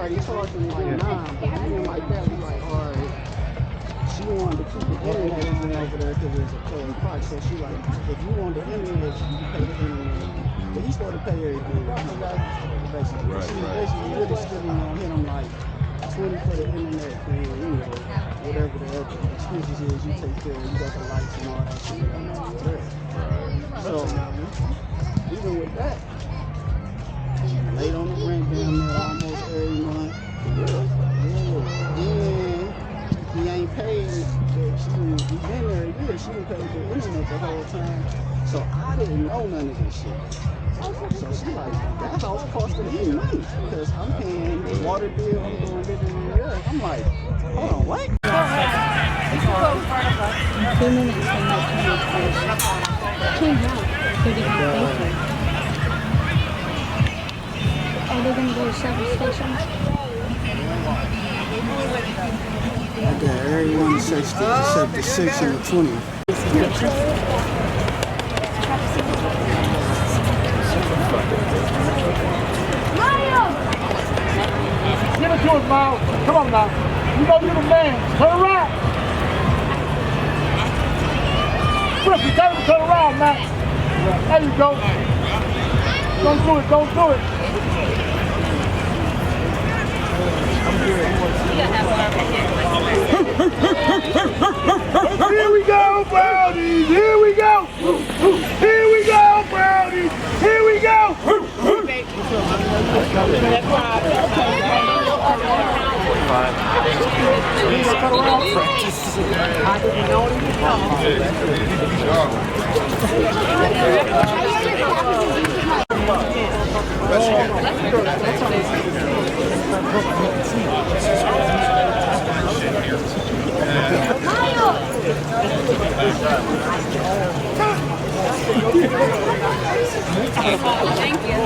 already charged me like 9, but me and my dad was like, all right. She wanted to keep the internet on over there because it's a cold price. So she like, if you want the internet, you can pay the internet. But he's supposed to pay everything. Basically. Right. Basically, really still gonna hit him like 20 for the internet thing, you know, whatever the other expenses is, you take care of. You got the lights and all that shit. So even with that, late on the rent damn near almost every month. He ain't paid. He been there a year. She didn't pay the internet the whole time. So I didn't know none of this shit. So she like, that house costing me money because I'm paying the water bill, I'm doing this and that. I'm like, hold on, what? 2 minutes and not 2 minutes. Change out. 35 pages. Are they going to go to service station? I got everyone except the 6 and the 20. Give it to us, Myles. Come on now. You know you're the man. Turn around. Quickly, tell him to turn around, man. There you go. Don't do it. Don't do it. Here we go, Brownies! Here we go! Here we go, Brownies! Here we go! Thank you.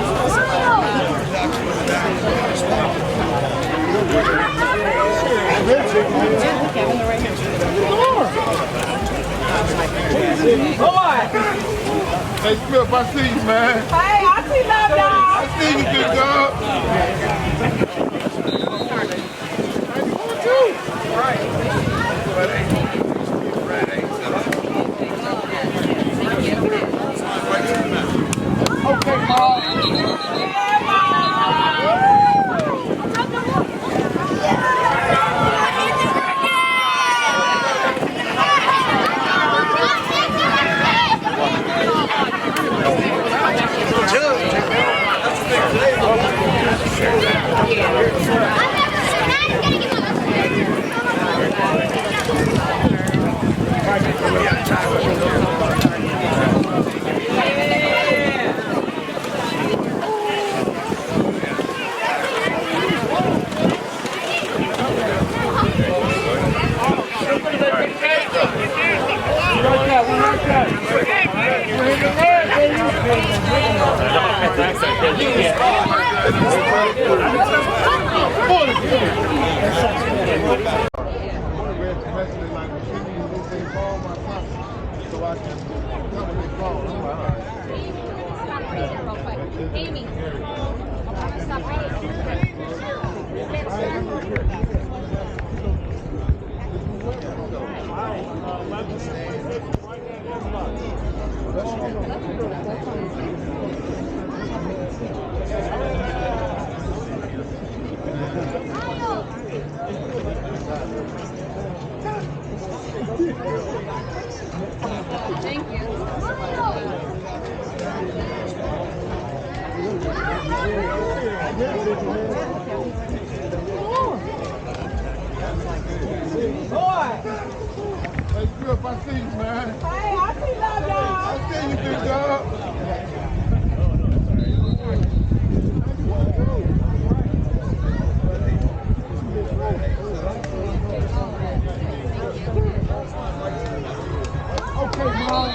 Hey, Smith, I see you, man. Hey, I see love, y'all. I see you, big dog. Okay, Mom. Amy. Stop right Thank you. Hey, Smith, I see you, man. Hey, I see love, y'all. I see you, big dog. Okay, Mom.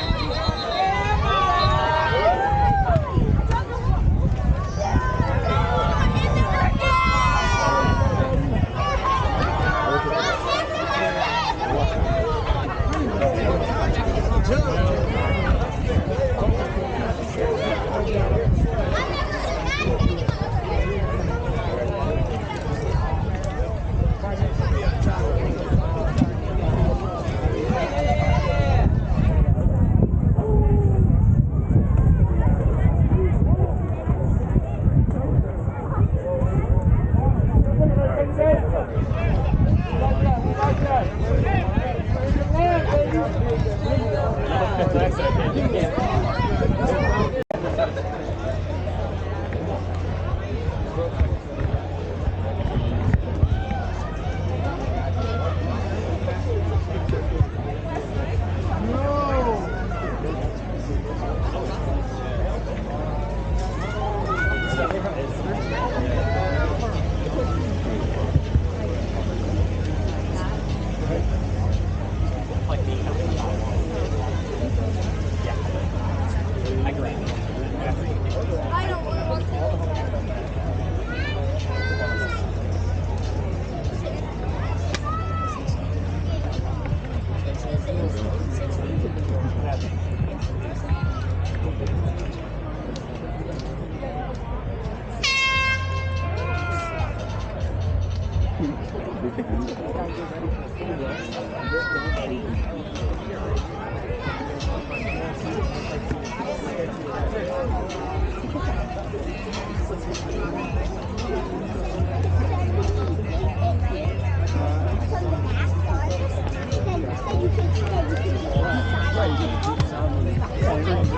Right.